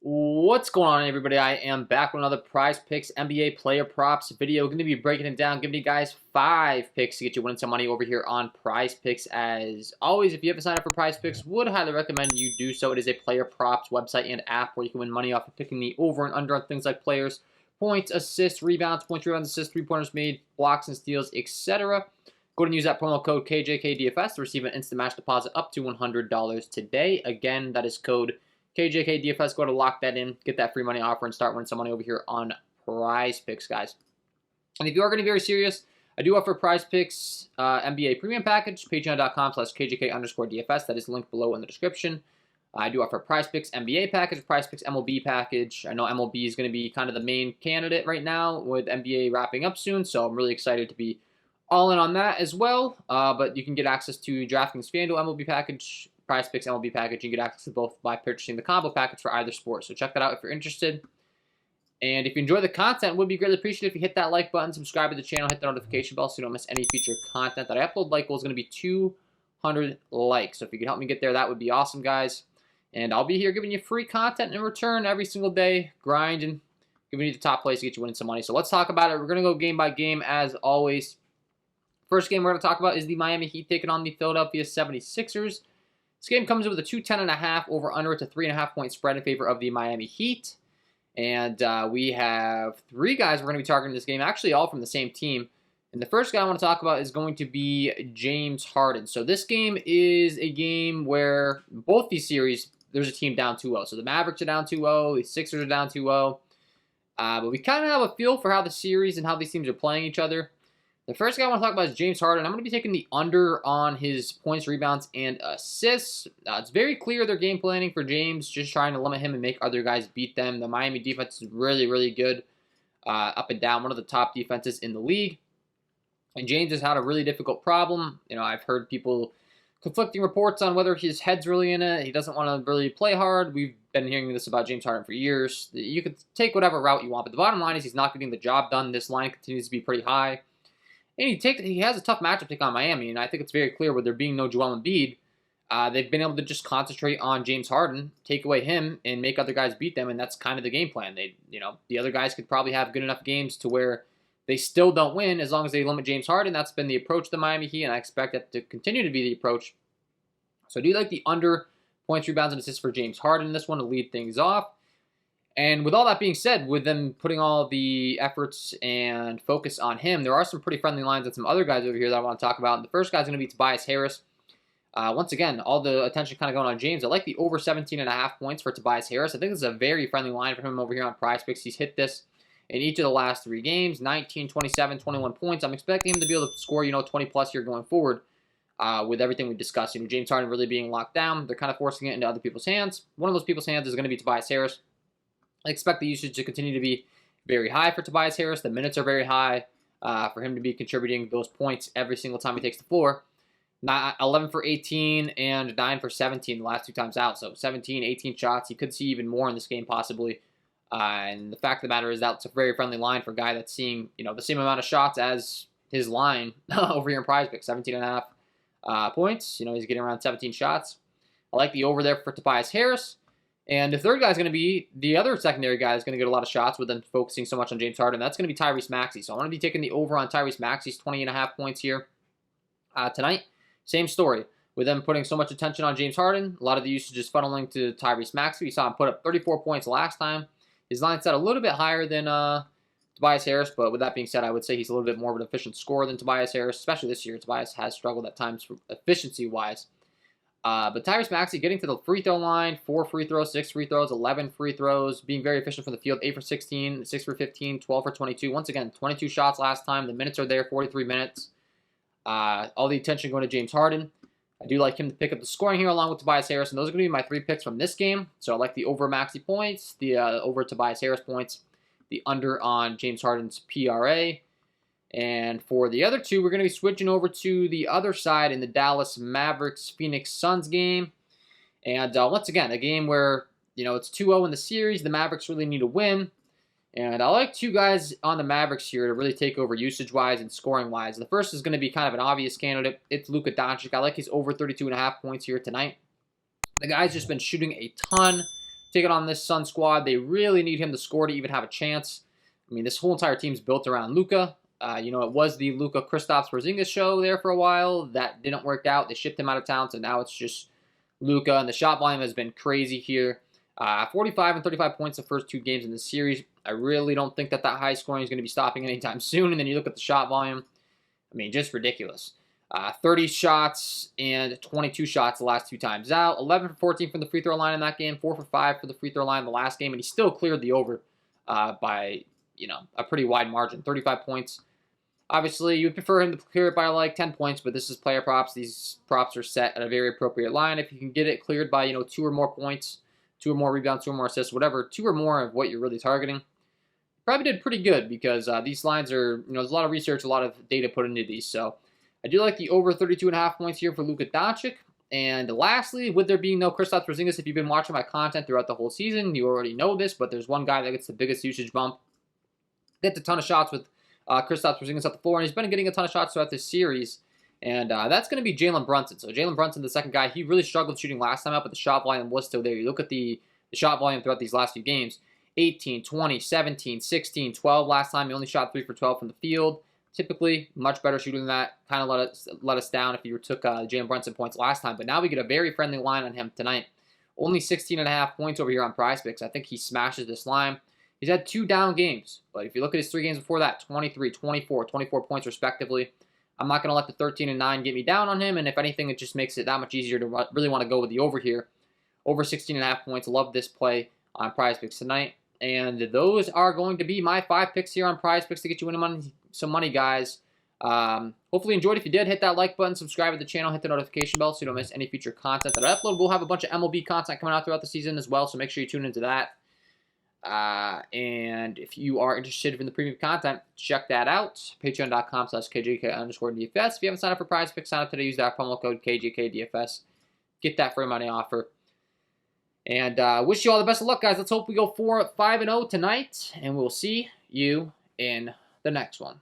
What's going on, everybody? I am back with another Prizepicks NBA player props video. Going to be breaking it down, giving you guys 5 picks to get you winning some money over here on Prizepicks. As always, if you haven't signed up for Prizepicks, would highly recommend you do so. It is a player props website and app where you can win money off of picking the over and under on things like players, points, assists, rebounds, assists, three-pointers made, blocks and steals, etc. Go ahead and use that promo code KJK DFS to receive an instant match deposit up to $100 today. Again, that is code KJK DFS. Go to lock that in, get that free money offer, and start winning some money over here on Prizepicks, guys. And if you are going to be very serious, I do offer Prizepicks NBA Premium Package, patreon.com/KJK_DFS. That is linked below in the description. I do offer Prizepicks NBA Package, Prizepicks MLB Package. I know MLB is going to be kind of the main candidate right now with NBA wrapping up soon, so I'm really excited to be all in on that as well. But you can get access to DraftKings FanDuel MLB Package, Prizepicks MLB Package. You can get access to both by purchasing the combo package for either sport. So check that out if you're interested. And if you enjoy the content, it would be greatly appreciated if you hit that like button, subscribe to the channel, hit the notification bell so you don't miss any future content that I upload. Like goal is going to be 200 likes. So if you could help me get there, that would be awesome, guys. And I'll be here giving you free content in return every single day, grinding, giving you the top plays to get you winning some money. So let's talk about it. We're going to go game by game as always. First game we're going to talk about is the Miami Heat taking on the Philadelphia 76ers. This game comes in with a 210.5 over under. It's a 3.5 point spread in favor of the Miami Heat. And we have 3 guys we're going to be targeting this game, actually all from the same team. And the first guy I want to talk about is going to be James Harden. So this game is a game where both these series, there's a team down 2-0. So the Mavericks are down 2-0, the Sixers are down 2-0. But we kind of have a feel for how the series and how these teams are playing each other. The first guy I want to talk about is James Harden. I'm going to be taking the under on his points, rebounds, and assists. It's very clear their game planning for James, just trying to limit him and make other guys beat them. The Miami defense is really, really good up and down, one of the top defenses in the league. And James has had a really difficult problem. You know, I've heard people conflicting reports on whether his head's really in it. He doesn't want to really play hard. We've been hearing this about James Harden for years. You could take whatever route you want, but the bottom line is he's not getting the job done. This line continues to be pretty high. And he has a tough matchup take on Miami, and I think it's very clear with there being no Joel Embiid, they've been able to just concentrate on James Harden, take away him, and make other guys beat them, and that's kind of the game plan. The other guys could probably have good enough games to where they still don't win as long as they limit James Harden. That's been the approach to the Miami Heat, and I expect that to continue to be the approach. So I do like the under points, rebounds, and assists for James Harden in this one to lead things off. And with all that being said, with them putting all the efforts and focus on him, there are some pretty friendly lines and some other guys over here that I want to talk about. And the first guy is going to be Tobias Harris. Once again, all the attention kind of going on James. I like the over 17.5 points for Tobias Harris. I think this is a very friendly line for him over here on Prizepicks. He's hit this in each of the last 3 games, 19, 27, 21 points. I'm expecting him to be able to score, 20-plus here going forward with everything we discussed. James Harden really being locked down. They're kind of forcing it into other people's hands. One of those people's hands is going to be Tobias Harris. I expect the usage to continue to be very high for Tobias Harris. The minutes are very high for him to be contributing those points every single time he takes the floor. 11 for 18 and 9 for 17 the last 2 times out. So 17, 18 shots. You could see even more in this game possibly. And the fact of the matter is that's a very friendly line for a guy that's seeing the same amount of shots as his line over here in Prizepicks, 17.5 points. He's getting around 17 shots. I like the over there for Tobias Harris. And the third guy is going to be the other secondary guy is going to get a lot of shots with them focusing so much on James Harden. That's going to be Tyrese Maxey. So I want to be taking the over on Tyrese Maxey's 20.5 points here tonight. Same story. With them putting so much attention on James Harden, a lot of the usage is funneling to Tyrese Maxey. We saw him put up 34 points last time. His line set a little bit higher than Tobias Harris, but with that being said, I would say he's a little bit more of an efficient scorer than Tobias Harris, especially this year. Tobias has struggled at times efficiency-wise. But Tyrese Maxey getting to the free throw line, 4 free throws, 6 free throws, 11 free throws, being very efficient from the field, 8 for 16, 6 for 15, 12 for 22. Once again, 22 shots last time. The minutes are there, 43 minutes. All the attention going to James Harden. I do like him to pick up the scoring here along with Tobias Harris, and those are going to be my 3 picks from this game. So I like the over Maxey points, the over Tobias Harris points, the under on James Harden's PRA. And for the other 2, we're going to be switching over to the other side in the Dallas Mavericks-Phoenix Suns game. And once again, a game where, it's 2-0 in the series. The Mavericks really need to win. And I like 2 guys on the Mavericks here to really take over usage-wise and scoring-wise. The first is going to be kind of an obvious candidate. It's Luka Doncic. I like his over 32.5 points here tonight. The guy's just been shooting a ton. taking on this Sun squad. They really need him to score to even have a chance. I mean, this whole entire team's built around Luka. It was the Luka Kristaps Porzingis show there for a while. That didn't work out. They shipped him out of town, so now it's just Luka, and the shot volume has been crazy here. 45 and 35 points the first 2 games in the series. I really don't think that high scoring is going to be stopping anytime soon. And then you look at the shot volume. I mean, just ridiculous. 30 shots and 22 shots the last 2 times out. 11 for 14 from the free throw line in that game. 4 for 5 for the free throw line in the last game. And he still cleared the over by, a pretty wide margin. 35 points. Obviously, you would prefer him to clear it by like 10 points, but this is player props. These props are set at a very appropriate line. If you can get it cleared by, 2 or more points, 2 or more rebounds, 2 or more assists, whatever, 2 or more of what you're really targeting, probably did pretty good because these lines are, there's a lot of research, a lot of data put into these. So I do like the over 32.5 points here for Luka Doncic. And lastly, with there being no Kristaps Porzingis, if you've been watching my content throughout the whole season, you already know this, but there's one guy that gets the biggest usage bump. Gets a ton of shots with Kristaps Porzingis at the floor, and he's been getting a ton of shots throughout this series. And that's going to be Jalen Brunson. So Jalen Brunson, the second guy, he really struggled shooting last time out, but the shot volume was still there. You look at the shot volume throughout these last few games. 18, 20, 17, 16, 12 last time. He only shot 3 for 12 from the field. Typically, much better shooter than that. Kind of let us down if you took Jalen Brunson points last time. But now we get a very friendly line on him tonight. Only 16.5 points over here on Prizepicks. I think he smashes this line. He's had 2 down games. But if you look at his 3 games before that, 23, 24, 24 points respectively. I'm not going to let the 13 and 9 get me down on him. And if anything, it just makes it that much easier to really want to go with the over here. Over 16.5 points. Love this play on Prizepicks tonight. And those are going to be my 5 picks here on Prizepicks to get you winning some money, guys. Hopefully you enjoyed. If you did, hit that like button, subscribe to the channel, hit the notification bell so you don't miss any future content that I upload. We'll have a bunch of MLB content coming out throughout the season as well, so make sure you tune into that. And if you are interested in the premium content, check that out. Patreon.com/KJK_DFS. If you haven't signed up for Prizepicks, sign up today. Use that promo code KJK DFS. Get that free money offer. And wish you all the best of luck, guys. Let's hope we go 5-0 tonight, and we'll see you in the next one.